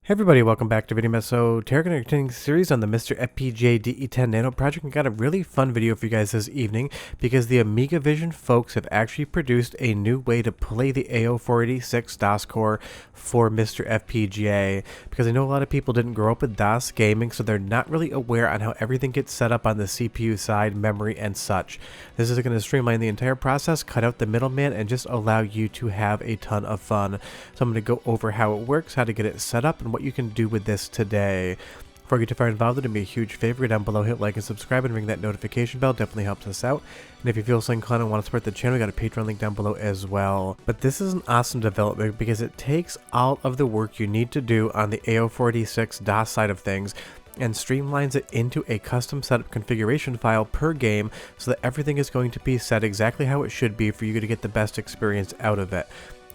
Hey everybody, welcome back to Video So Terra continuing series on the MiSTer FPGA DE10 Nano project. We got a really fun video for you guys this evening because the Amiga Vision folks have actually produced a new way to play the AO486 DOS core for MiSTer FPGA, because I know a lot of people didn't grow up with DOS gaming, so they're not really aware on how everything gets set up on the CPU side, memory, and such. This is going to streamline the entire process, cut out the middleman, and just allow you to have a ton of fun. So I'm going to go over how it works, how to get it set up, and what you can do with this today. Before you get too far involved, it'd be a huge favor down below, hit like and subscribe and ring that notification bell. Definitely helps us out. And if you feel so inclined and want to support the channel, we got a Patreon link down below as well. But this is an awesome development because it takes all of the work you need to do on the AO486 DOS side of things and streamlines it into a custom setup configuration file per game, so that everything is going to be set exactly how it should be for you to get the best experience out of it.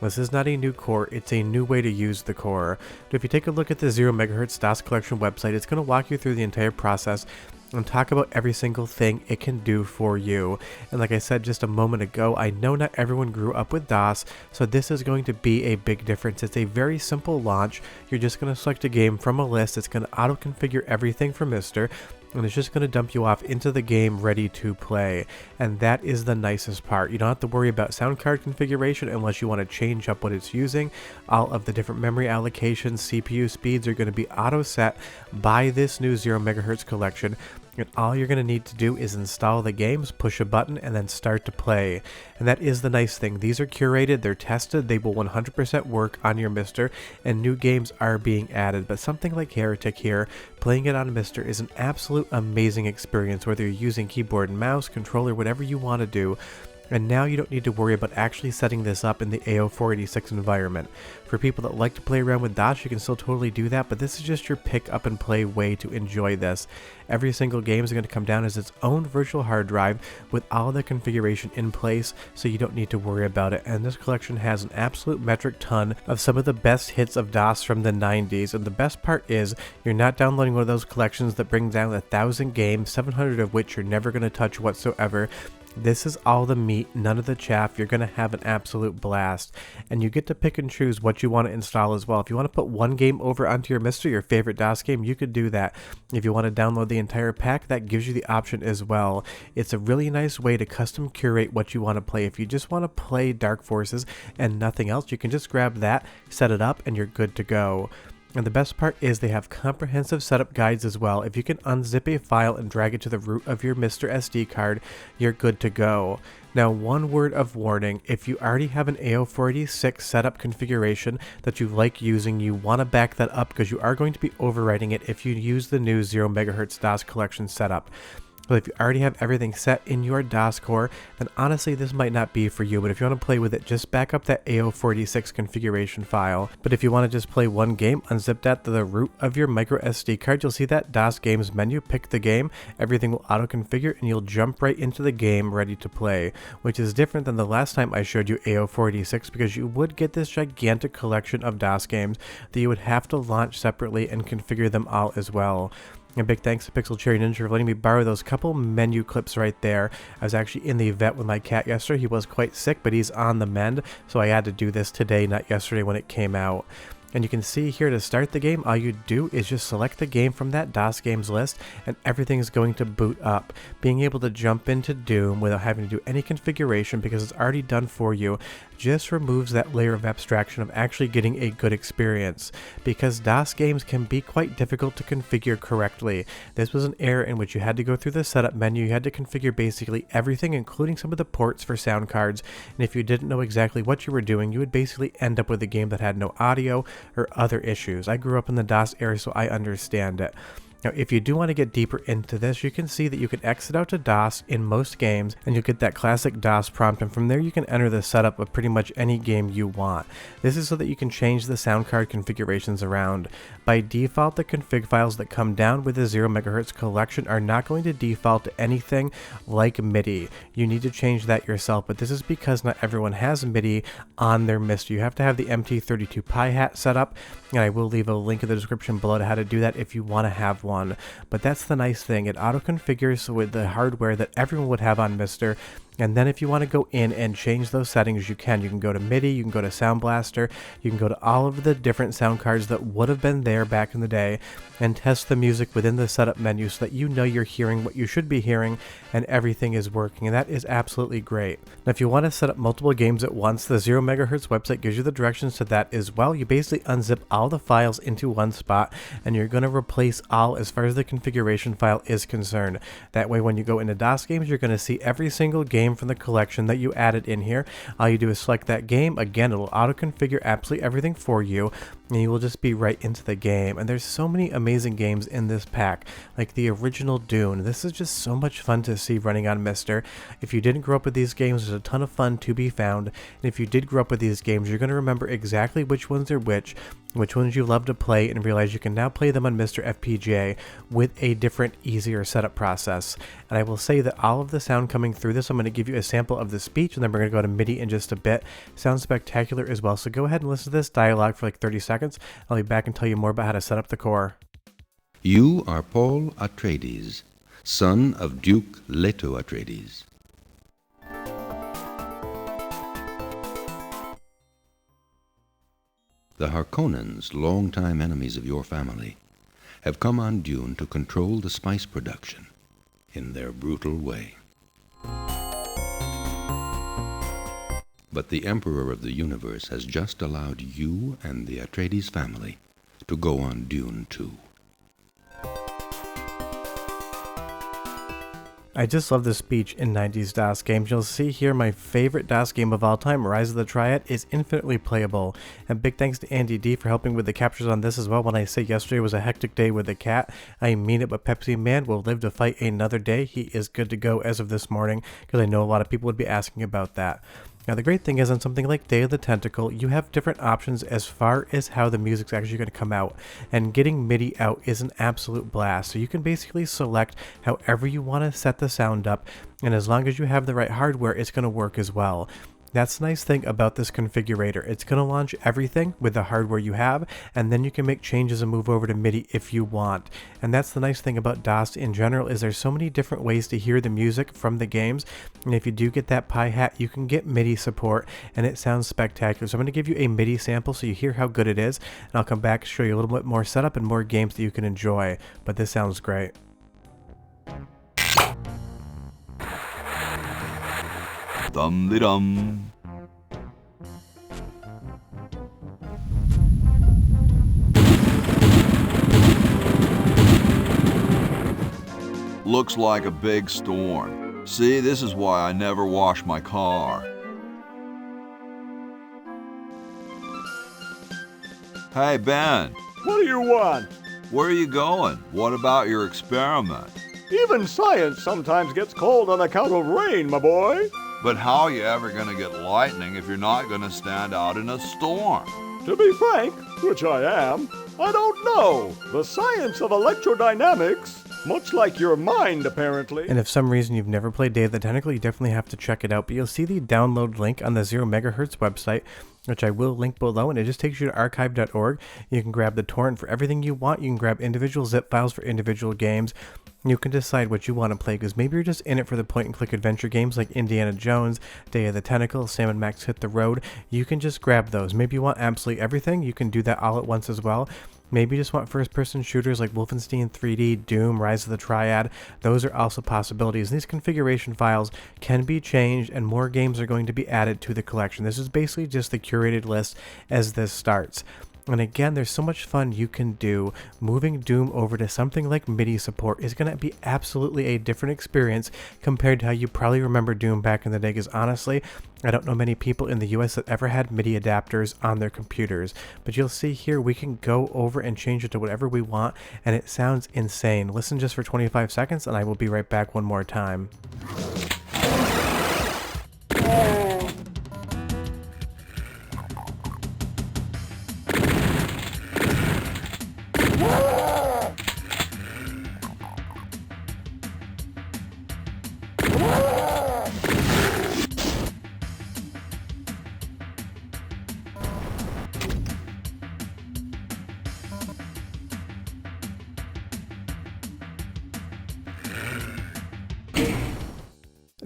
This is not a new core, it's a new way to use the core. But if you take a look at the 0 MHz DOS collection website, it's going to walk you through the entire process and talk about every single thing it can do for you. And like I said just a moment ago, I know not everyone grew up with DOS, so this is going to be a big difference. It's a very simple launch. You're just going to select a game from a list. It's going to auto-configure everything for MiSTer, and it's just going to dump you off into the game ready to play. And that is the nicest part. You don't have to worry about sound card configuration unless you want to change up what it's using. All of the different memory allocations, CPU speeds are going to be auto set by this new 0 MHz collection. And all you're going to need to do is install the games, push a button, and then start to play. And that is the nice thing. These are curated, they're tested, they will 100% work on your MiSTer, and new games are being added. But something like Heretic here, playing it on MiSTer is an absolute amazing experience, whether you're using keyboard and mouse, controller, whatever you want to do. And now you don't need to worry about actually setting this up in the AO486 environment. For people that like to play around with DOS, you can still totally do that, but this is just your pick up and play way to enjoy this. Every single game is going to come down as its own virtual hard drive with all the configuration in place, so you don't need to worry about it. And this collection has an absolute metric ton of some of the best hits of DOS from the 90s, and the best part is you're not downloading one of those collections that bring down 1,000 games, 700 of which you're never going to touch whatsoever. This is all the meat, none of the chaff. You're going to have an absolute blast. And you get to pick and choose what you want to install as well. If you want to put one game over onto your MiSTer, your favorite DOS game, you could do that. If you want to download the entire pack, that gives you the option as well. It's a really nice way to custom curate what you want to play. If you just want to play Dark Forces and nothing else, you can just grab that, set it up, and you're good to go. And the best part is they have comprehensive setup guides as well. If you can unzip a file and drag it to the root of your MiSTer SD card, you're good to go. Now, one word of warning: if you already have an AO486 setup configuration that you like using, you want to back that up, because you are going to be overwriting it if you use the new 0 MHz DOS collection setup. But if you already have everything set in your DOS core, then honestly this might not be for you. But if you want to play with it, just back up that AO486 configuration file. But if you want to just play one game, unzip that to the root of your micro SD card. You'll see that DOS games menu, pick the game, everything will auto configure, and you'll jump right into the game ready to play, which is different than the last time I showed you AO486, because you would get this gigantic collection of DOS games that you would have to launch separately and configure them all as well. A big thanks to Pixel Cherry Ninja for letting me borrow those couple menu clips right there. I was actually in the vet with my cat yesterday. He was quite sick, but he's on the mend, so I had to do this today, not yesterday when it came out. And you can see here, to start the game, all you do is just select the game from that DOS games list, and everything is going to boot up. Being able to jump into Doom without having to do any configuration because it's already done for you just removes that layer of abstraction of actually getting a good experience, because DOS games can be quite difficult to configure correctly. This was an era in which you had to go through the setup menu, you had to configure basically everything, including some of the ports for sound cards, and if you didn't know exactly what you were doing, you would basically end up with a game that had no audio or other issues. I grew up in the DOS era, so I understand it. Now, if you do want to get deeper into this, you can see that you can exit out to DOS in most games, and you'll get that classic DOS prompt, and from there you can enter the setup of pretty much any game you want. This is so that you can change the sound card configurations around. By default, the config files that come down with the 0 MHz collection are not going to default to anything like MIDI. You need to change that yourself, but this is because not everyone has MIDI on their MiSTer. You have to have the MT32 Pi Hat set up, and I will leave a link in the description below to how to do that if you want to have one. But that's the nice thing, it auto configures with the hardware that everyone would have on MiSTer, And then if you want to go in and change those settings, you can. You can go to MIDI, you can go to Sound Blaster, you can go to all of the different sound cards that would have been there back in the day and test the music within the setup menu so that you know you're hearing what you should be hearing and everything is working. And that is absolutely great. Now, if you want to set up multiple games at once, the 0 MHz website gives you the directions to that as well. You basically unzip all the files into one spot and you're going to replace all as far as the configuration file is concerned. That way, when you go into DOS games, you're going to see every single game from the collection that you added in here. All you do is select that game. Again, it'll auto configure absolutely everything for you and you will just be right into the game. And there's so many amazing games in this pack, like the original Dune. This is just so much fun to see running on MiSTer. If you didn't grow up with these games, there's a ton of fun to be found. And if you did grow up with these games, you're going to remember exactly which ones are which ones you love to play, and realize you can now play them on MiSTer FPGA with a different, easier setup process. And I will say that all of the sound coming through this, I'm going to give you a sample of the speech, and then we're going to go to MIDI in just a bit. Sounds spectacular as well, so go ahead and listen to this dialogue for like 30 seconds. I'll be back and tell you more about how to set up the core. You are Paul Atreides, son of Duke Leto Atreides. The Harkonnens, longtime enemies of your family, have come on Dune to control the spice production in their brutal way. But the Emperor of the Universe has just allowed you and the Atreides family to go on Dune too. I just love this speech in 90s DOS games. You'll see here my favorite DOS game of all time, Rise of the Triad, is infinitely playable. And big thanks to Andy D for helping with the captures on this as well. When I say yesterday was a hectic day with the cat, I mean it, but Pepsi Man will live to fight another day. He is good to go as of this morning, because I know a lot of people would be asking about that. Now, the great thing is on something like Day of the Tentacle, you have different options as far as how the music's actually going to come out, and getting MIDI out is an absolute blast. So you can basically select however you want to set the sound up, and as long as you have the right hardware, it's going to work as well. That's the nice thing about this configurator. It's going to launch everything with the hardware you have, and then you can make changes and move over to MIDI if you want. And that's the nice thing about DOS in general, is there's so many different ways to hear the music from the games. And if you do get that Pi Hat, you can get MIDI support, and it sounds spectacular. So I'm going to give you a MIDI sample so you hear how good it is, and I'll come back and show you a little bit more setup and more games that you can enjoy. But this sounds great. Dum-de-dum. Looks like a big storm. See, this is why I never wash my car. Hey, Ben. What do you want? Where are you going? What about your experiment? Even science sometimes gets cold on account of rain, my boy. But how are you ever going to get lightning if you're not going to stand out in a storm? To be frank, which I am, I don't know. The science of electrodynamics, much like your mind apparently. And if for some reason you've never played Day of the Tentacle, you definitely have to check it out. But you'll see the download link on the 0 MHz website, which I will link below, and it just takes you to archive.org. You can grab the torrent for everything you want. You can grab individual zip files for individual games. You can decide what you want to play, because maybe you're just in it for the point-and-click adventure games like Indiana Jones, Day of the Tentacle, Sam and Max Hit the Road. You can just grab those. Maybe you want absolutely everything. You can do that all at once as well. Maybe you just want first-person shooters like Wolfenstein 3D, Doom, Rise of the Triad. Those are also possibilities. These configuration files can be changed, and more games are going to be added to the collection. This is basically just the curated list as this starts. And again, there's so much fun you can do. Moving Doom over to something like MIDI support is going to be absolutely a different experience compared to how you probably remember Doom back in the day, because honestly, I don't know many people in the US that ever had MIDI adapters on their computers. But you'll see here we can go over and change it to whatever we want, and it sounds insane. Listen just for 25 seconds, and I will be right back one more time.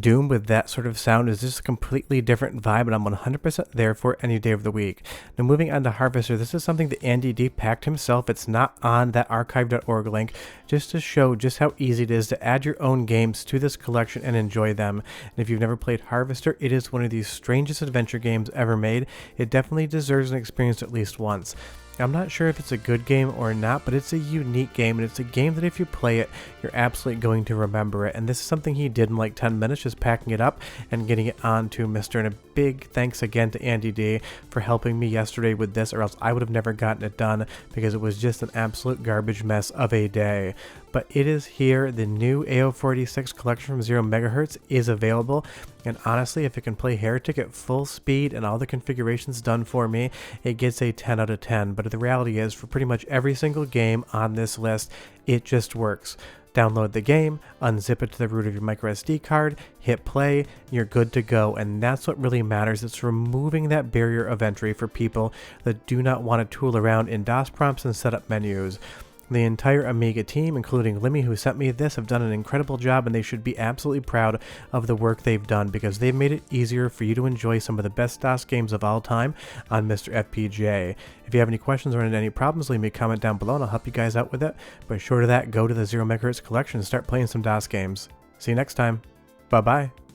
Doom with that sort of sound is just a completely different vibe, and I'm 100% there for any day of the week. Now moving on to Harvester, this is something that Andy D packed himself. It's not on that archive.org link, just to show just how easy it is to add your own games to this collection and enjoy them. And if you've never played Harvester, it is one of the strangest adventure games ever made. It definitely deserves an experience at least once. I'm not sure if it's a good game or not, but it's a unique game, and it's a game that if you play it, you're absolutely going to remember it. And this is something he did in like 10 minutes, just packing it up and getting it onto MiSTer. And a big thanks again to Andy D for helping me yesterday with this, or else I would have never gotten it done because it was just an absolute garbage mess of a day. But it is here. The new AO486 collection from 0 MHz is available, and honestly, if it can play Heretic at full speed and all the configurations done for me, it gets a 10 out of 10. But the reality is, for pretty much every single game on this list, it just works. Download the game, unzip it to the root of your microSD card, hit play, you're good to go, and that's what really matters. It's removing that barrier of entry for people that do not want to tool around in DOS prompts and set up menus. The entire Amiga team, including Limmy who sent me this, have done an incredible job, and they should be absolutely proud of the work they've done because they've made it easier for you to enjoy some of the best DOS games of all time on MiSTer FPGA. If you have any questions or any problems, leave me a comment down below and I'll help you guys out with it. But short of that, go to the 0 MHz collection and start playing some DOS games. See you next time. Bye bye.